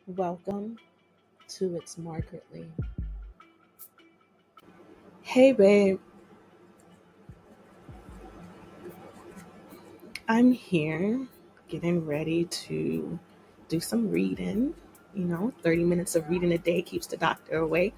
Welcome to It's Margaretly. Hey, babe, I'm here getting ready to do some reading. 30 minutes of reading a day keeps the doctor away.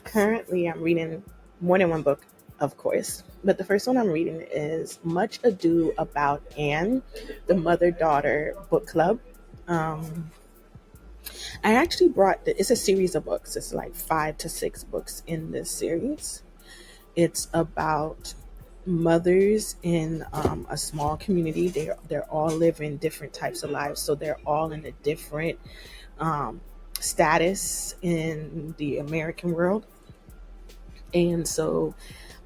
Currently, I'm reading more than one book, of course, but the first one I'm reading is Much Ado About Anne, the Mother Daughter Book Club. Um, I actually it's a series of books, it's like 5 to 6 books in this series. It's about mothers in a small community. They're all living different types of lives, so they're all in a different um, status in the American world, and so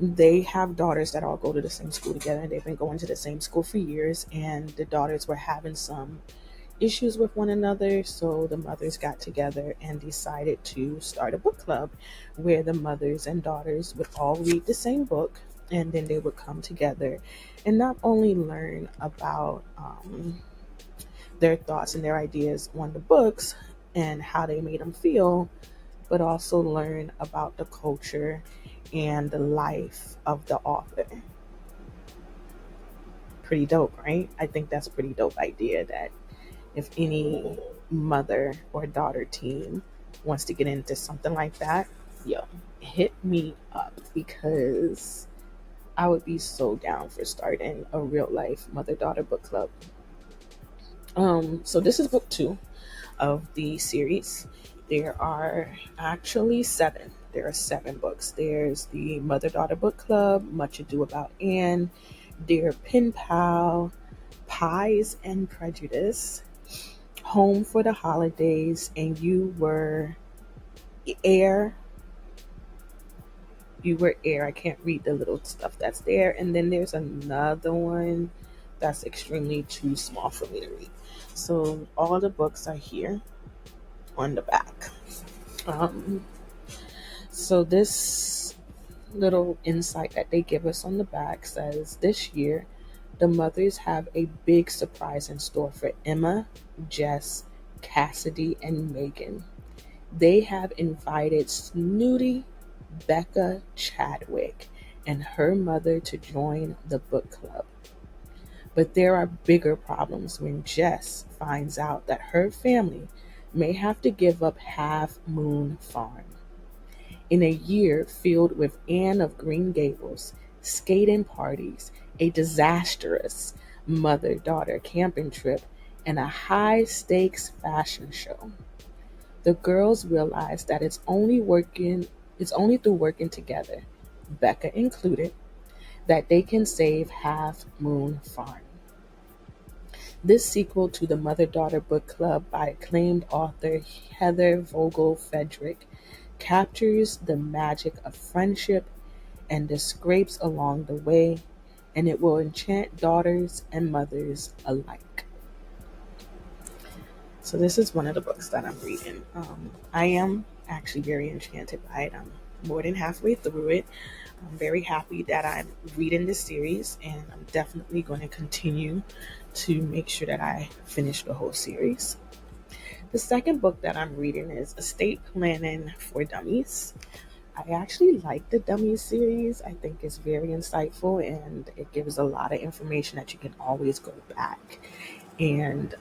they have daughters that all go to the same school together. They've been going to the same school for years, and the daughters were having some issues with one another, so the mothers got together and decided to start a book club where the mothers and daughters would all read the same book, and then they would come together and not only learn about their thoughts and their ideas on the books and how they made them feel, but also learn about the culture and the life of the author. Pretty dope, right? I think that's a pretty dope idea that if any mother or daughter team wants to get into something like that, yo, hit me up because I would be so down for starting a real life mother daughter book club. So this is book 2 of the series. There are actually 7. There are 7 books. There's the Mother Daughter Book Club, Much Ado About Anne, Dear Pen Pal, Pies and Prejudice, Home for the Holidays, and air. You were air. I can't read the little stuff that's there. And then there's another one that's extremely too small for me to read. So all the books are here on the back. Um, so this little insight that they give us on the back says this year the mothers have a big surprise in store for Emma, Jess, Cassidy, and Megan. They have invited snooty Becca Chadwick and her mother to join the book club. But there are bigger problems when Jess finds out that her family may have to give up Half Moon Farm. In a year filled with Anne of Green Gables, skating parties, a disastrous mother daughter camping trip, and a high stakes fashion show. The girls realize that it's only through working together, Becca included, that they can save Half Moon Farm. This sequel to the Mother Daughter Book Club by acclaimed author Heather Vogel Frederick captures the magic of friendship and the scrapes along the way, and it will enchant daughters and mothers alike. So this is one of the books that I'm reading. I am actually very enchanted by it. I'm more than halfway through it. I'm very happy that I'm reading this series, and I'm definitely going to continue to make sure that I finish the whole series. The second book that I'm reading is Estate Planning for Dummies. I actually like the Dummies series. I think it's very insightful and it gives a lot of information that you can always go back and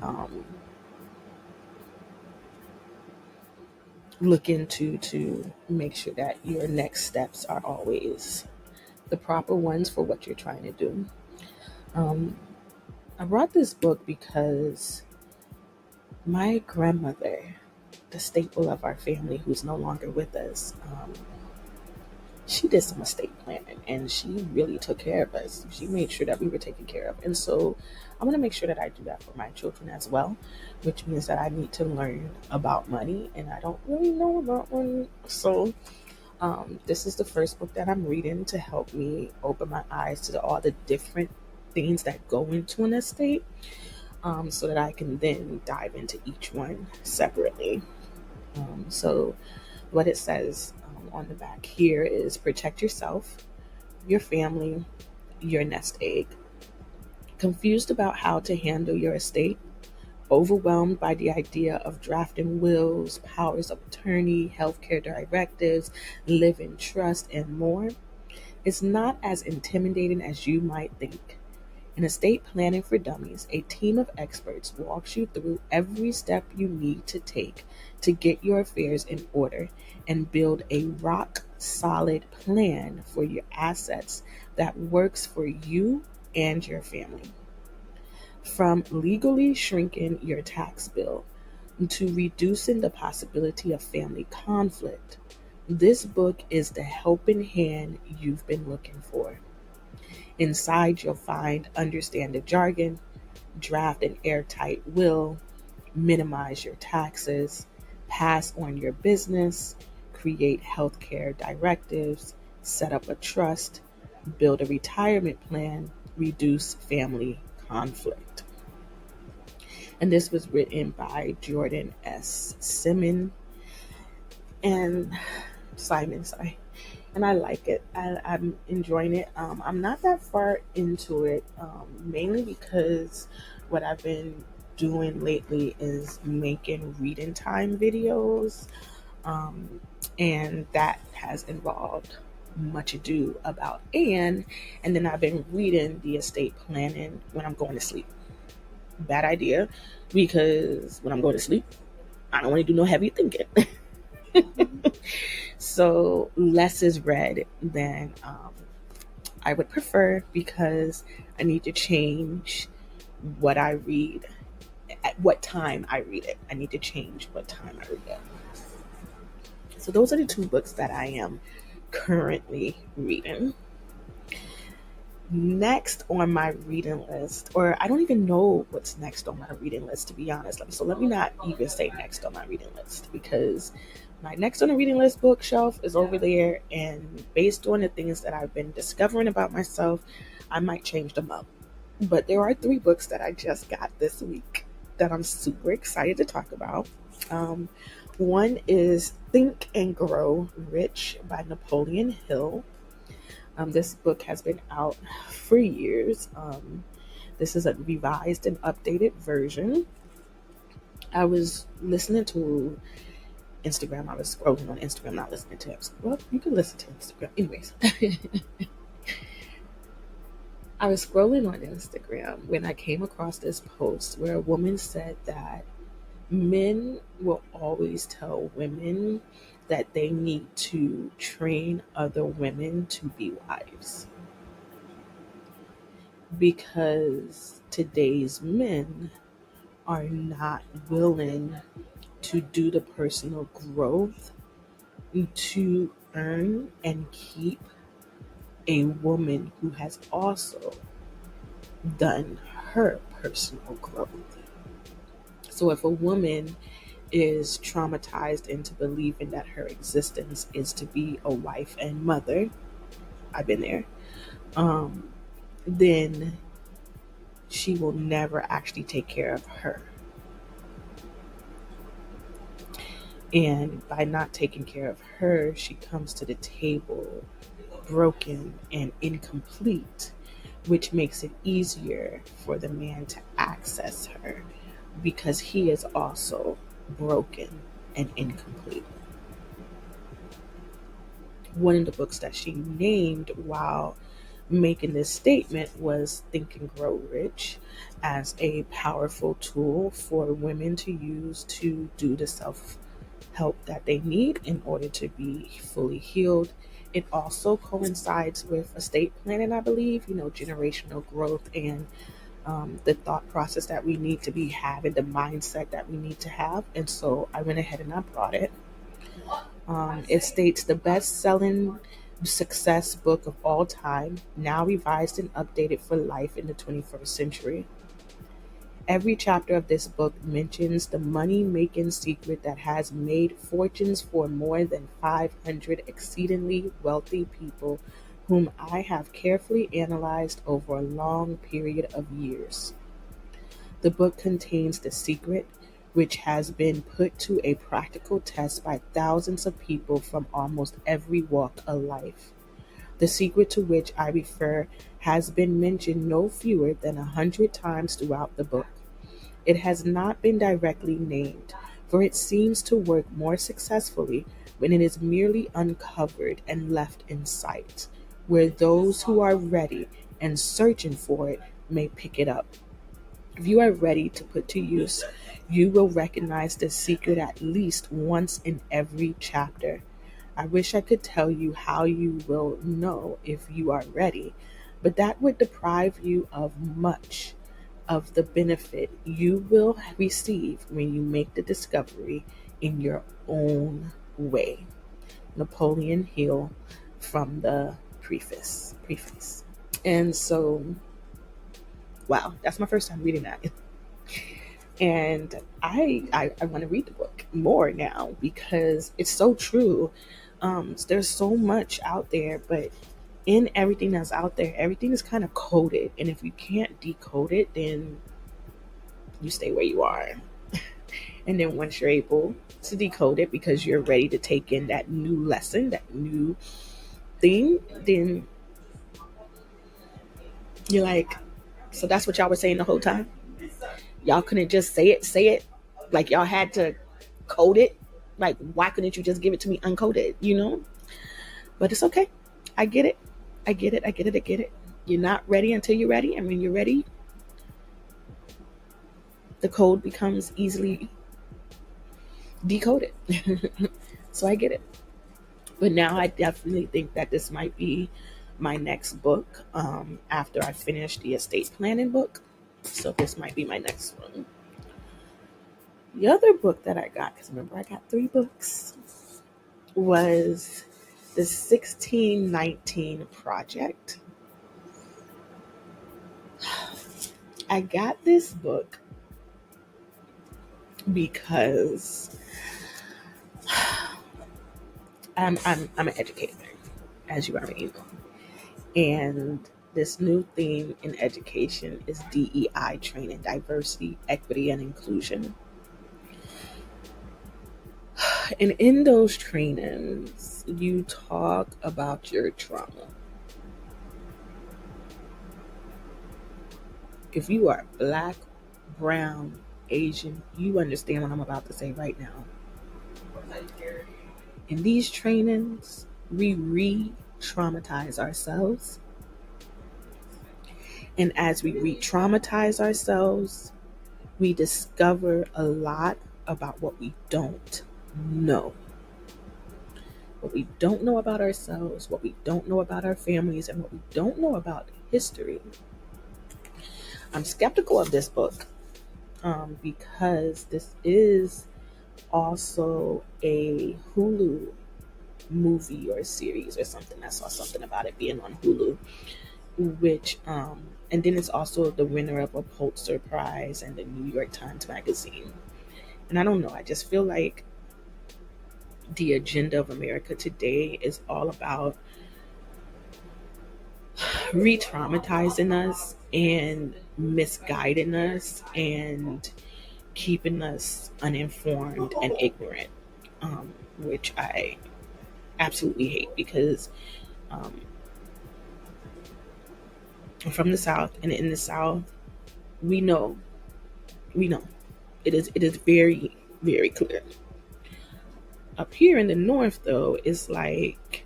look into to make sure that your next steps are always the proper ones for what you're trying to do. Um, I brought this book because my grandmother, the staple of our family who's no longer with us, she did some estate planning and she really took care of us. She made sure that we were taken care of. And so I'm going to make sure that I do that for my children as well, which means that I need to learn about money and I don't really know about money. So this is the first book that I'm reading to help me open my eyes to all the different things that go into an estate, so that I can then dive into each one separately. So what it says on the back here is protect yourself, your family, your nest egg. Confused about how to handle your estate? overwhelmed by the idea of drafting wills, powers of attorney, healthcare directives, living trust, and more, it's not as intimidating as you might think. In Estate Planning for Dummies, a team of experts walks you through every step you need to take to get your affairs in order and build a rock solid plan for your assets that works for you and your family. From legally shrinking your tax bill to reducing the possibility of family conflict, this book is the helping hand you've been looking for. Inside, you'll understand the jargon, draft an airtight will, minimize your taxes, pass on your business, create healthcare directives, set up a trust, build a retirement plan, reduce family conflict. And this was written by Jordan S. Simon, sorry. And I like it. I'm enjoying it. I'm not that far into it, mainly because what I've been doing lately is making reading time videos, and that has involved Much Ado About Anne, and then I've been reading the estate planning when I'm going to sleep. Bad idea, because when I'm going to sleep, I don't want to do no heavy thinking. So less is read than I would prefer, because I need to change what I read, at what time I read it. I need to change what time I read it. So those are the two books that I am currently reading. Next on my reading list, or I don't even know what's next on my reading list, to be honest. So let me not even say next on my reading list, because my next on the reading list bookshelf is over there, and based on the things that I've been discovering about myself, I might change them up. But there are 3 books that I just got this week that I'm super excited to talk about. One is Think and Grow Rich by Napoleon Hill. This book has been out for years. This is a revised and updated version. I was listening to Instagram. I was scrolling on Instagram, not listening to it. Well, you can listen to Instagram. Anyways, I was scrolling on Instagram when I came across this post where a woman said that men will always tell women that they need to train other women to be wives, because today's men are not willing to do the personal growth to earn and keep a woman who has also done her personal growth. So if a woman is traumatized into believing that her existence is to be a wife and mother, I've been there, then she will never actually take care of her. And by not taking care of her, she comes to the table broken and incomplete, which makes it easier for the man to access her, because he is also broken and incomplete. One of the books that she named while making this statement was Think and Grow Rich, as a powerful tool for women to use to do the self-help that they need in order to be fully healed. It also coincides with estate planning, I believe, generational growth, and the thought process that we need to be having, the mindset that we need to have. And so I went ahead and I brought it. It states the best-selling success book of all time, now revised and updated for life in the 21st century. Every chapter of this book mentions the money-making secret that has made fortunes for more than 500 exceedingly wealthy people whom I have carefully analyzed over a long period of years. The book contains the secret, which has been put to a practical test by thousands of people from almost every walk of life. The secret to which I refer has been mentioned no fewer than 100 times throughout the book. It has not been directly named, for it seems to work more successfully when it is merely uncovered and left in sight, where those who are ready and searching for it may pick it up. If you are ready to put to use, you will recognize the secret at least once in every chapter. I wish I could tell you how you will know if you are ready, but that would deprive you of much of the benefit you will receive when you make the discovery in your own way. Napoleon Hill from the preface. And so, wow, that's my first time reading that. And I want to read the book more now because it's so true. There's so much out there, but in everything that's out there, everything is kind of coded. And if you can't decode it, then you stay where you are. And then once you're able to decode it because you're ready to take in that new lesson, that new thing, then you're like, so that's what y'all were saying the whole time? Y'all couldn't just say it? Like y'all had to code it? Like, why couldn't you just give it to me uncoded, you know? But it's okay. I get it. I get it. I get it. I get it. You're not ready until you're ready. And when you're ready, the code becomes easily decoded. So I get it. But now I definitely think that this might be my next book after I finish the estate planning book. So this might be my next one. The other book that I got, because remember I got 3 books, was the 1619 Project. I got this book because I'm an educator, as you already know. And this new theme in education is DEI training, diversity, equity, and inclusion. And in those trainings, you talk about your trauma. If you are Black, brown, Asian, you understand what I'm about to say right now. In these trainings, we re-traumatize ourselves. And as we re-traumatize ourselves, we discover a lot about what we don't know. What we don't know about ourselves, what we don't know about our families, and what we don't know about history. I'm skeptical of this book because this is also a Hulu movie or series or something. I saw something about it being on Hulu, which and then it's also the winner of a Pulitzer Prize and the New York Times Magazine. And I don't know, I just feel like the agenda of America today is all about re-traumatizing us and misguiding us and keeping us uninformed and ignorant, which I absolutely hate because I'm from the South, and in the South, we know it is very, very clear. Up here in the North, though, it's like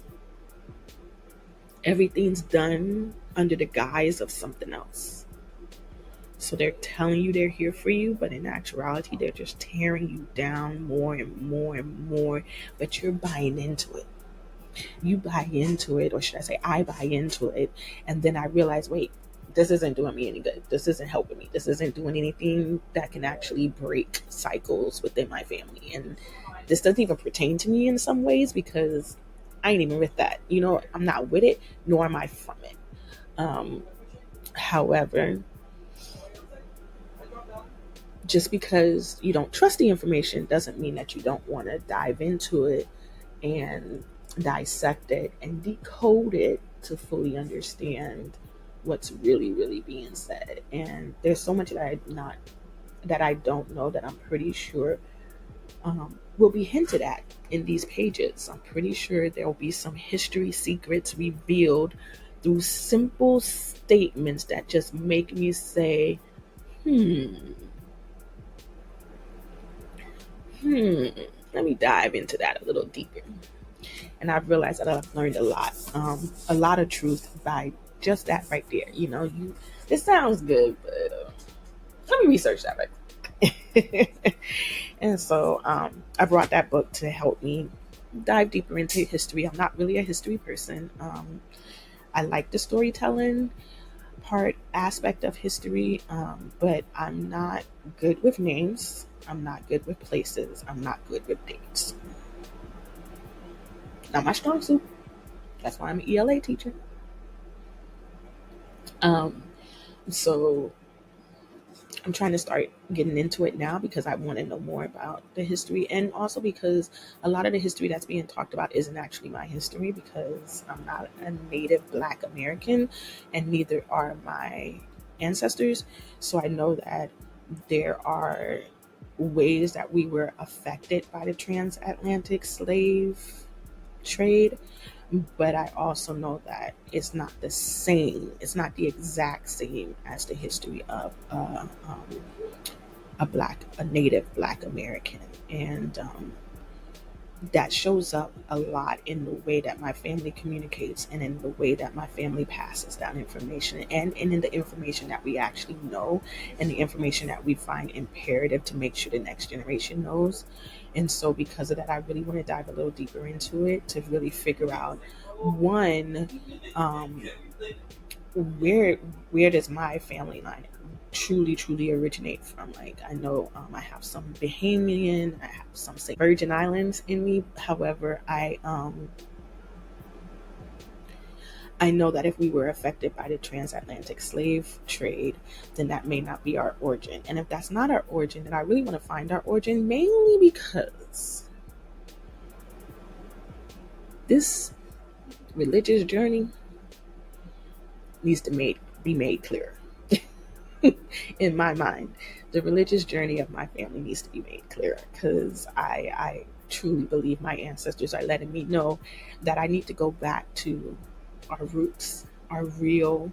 everything's done under the guise of something else. So they're telling you they're here for you, but in actuality, they're just tearing you down more and more and more, but you're buying into it. You buy into it, or should I say, I buy into it, and then I realize, wait, this isn't doing me any good. This isn't helping me. This isn't doing anything that can actually break cycles within my family. And this doesn't even pertain to me in some ways because I ain't even with that. You know, I'm not with it, nor am I from it. However, just because you don't trust the information doesn't mean that you don't want to dive into it and dissect it and decode it to fully understand what's really, really being said. And there's so much that I don't know that I'm pretty sure will be hinted at in these pages. I'm pretty sure there will be some history secrets revealed through simple statements that just make me say, Let me dive into that a little deeper. And I've realized that I've learned a lot of truth by just that right there. It sounds good, but let me research that right. And so I brought that book to help me dive deeper into history. I'm not really a history person. I like the storytelling part aspect of history, but I'm not good with names. I'm not good with places. I'm not good with dates. Not my strong suit. That's why I'm an ELA teacher. Um, so I'm trying to start getting into it now because I want to know more about the history, and also because a lot of the history that's being talked about isn't actually my history, because I'm not a native Black American and neither are my ancestors. So I know that there are ways that we were affected by the transatlantic slave trade, but I also know that it's not the same. It's not the exact same as the history of a native Black American, and that shows up a lot in the way that my family communicates and in the way that my family passes down information, and in the information that we actually know, and the information that we find imperative to make sure the next generation knows. And so because of that, I really want to dive a little deeper into it to really figure out, one, um, where where does my family line truly originate from. Like, I know I have some Bahamian, I have some, say, Virgin Islands in me. However, I know that if we were affected by the transatlantic slave trade, then that may not be our origin. And if that's not our origin, then I really want to find our origin, mainly because this religious journey needs to be made clearer. In my mind, the religious journey of my family needs to be made clearer, because I truly believe my ancestors are letting me know that I need to go back to our roots, our real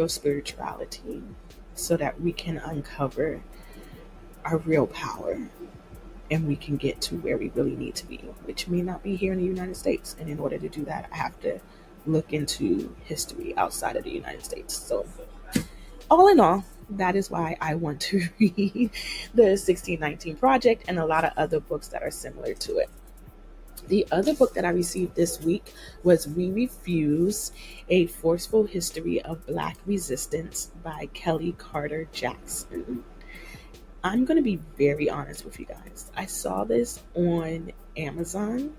spirituality, so that we can uncover our real power and we can get to where we really need to be, which may not be here in the United States. And in order to do that, I have to look into history outside of the United States. So all in all, that is why I want to read the 1619 Project and a lot of other books that are similar to it. The other book that I received this week was We Refuse, A Forceful History of Black Resistance by Kelly Carter Jackson. I'm going to be very honest with you guys. I saw this on Amazon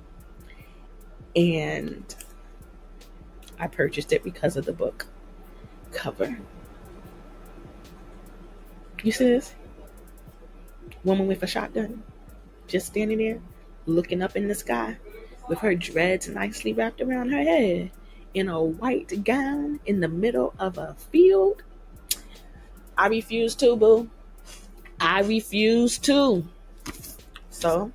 and I purchased it because of the book cover. You see this? Woman with a shotgun, just standing there, looking up in the sky with her dreads nicely wrapped around her head in a white gown in the middle of a field. I refuse to, boo. I refuse to. So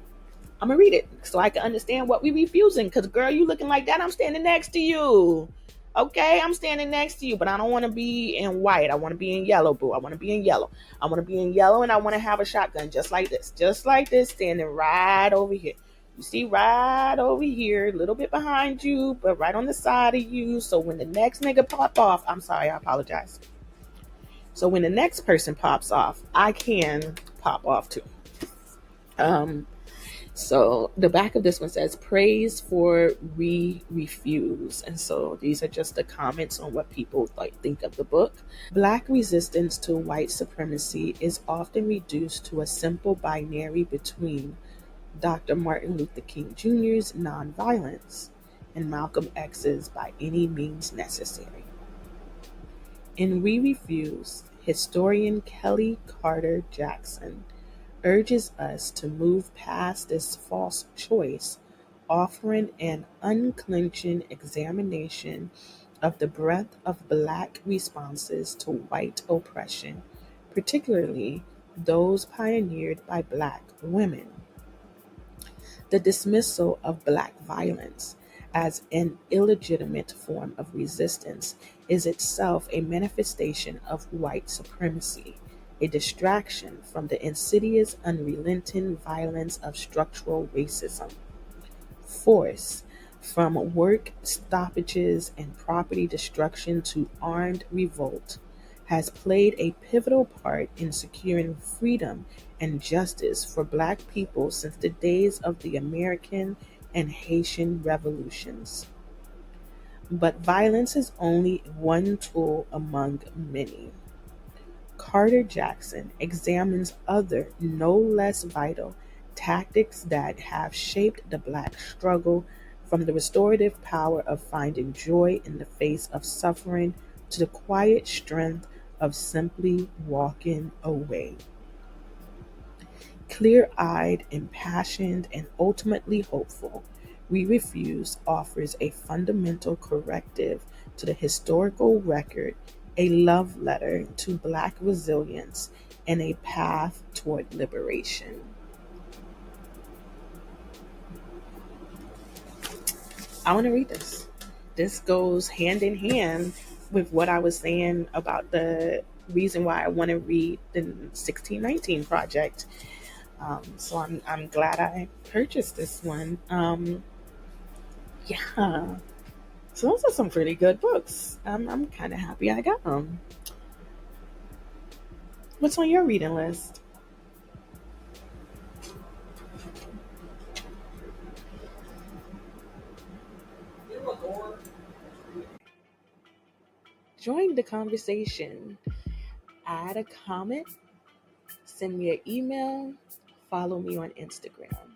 I'm gonna read it so I can understand what we refusing. Cause girl, you looking like that, I'm standing next to you. Okay, I'm standing next to you, but I don't want to be in white. I want to be in yellow, boo. I want to be in yellow. I want to be in yellow, and I want to have a shotgun just like this, standing right over here. You see, right over here, a little bit behind you, but right on the side of you. So when the next nigga pop off, I'm sorry, I apologize. So when the next person pops off, I can pop off too. So the back of this one says, praise for we refuse. And so these are just the comments on what people think of the book. Black resistance to white supremacy is often reduced to a simple binary between Dr. Martin Luther King Jr.'s nonviolence and Malcolm X's by any means necessary. In We Refuse, historian Kelly Carter Jackson urges us to move past this false choice, offering an unclenching examination of the breadth of Black responses to white oppression, particularly those pioneered by Black women. The dismissal of Black violence as an illegitimate form of resistance is itself a manifestation of white supremacy, a distraction from the insidious, unrelenting violence of structural racism. Force, from work stoppages and property destruction to armed revolt, has played a pivotal part in securing freedom and justice for Black people since the days of the American and Haitian revolutions. But violence is only one tool among many. Carter Jackson examines other, no less vital, tactics that have shaped the Black struggle, from the restorative power of finding joy in the face of suffering to the quiet strength of simply walking away. Clear eyed, impassioned, and ultimately hopeful, We Refuse offers a fundamental corrective to the historical record, a love letter to Black resilience, and a path toward liberation. I want to read this. This goes hand in hand with what I was saying about the reason why I want to read the 1619 project. So I'm glad I purchased this one. Yeah. So those are some pretty good books. I'm kind of happy I got them. What's on your reading list? Join the conversation. Add a comment, send me an email, follow me on Instagram.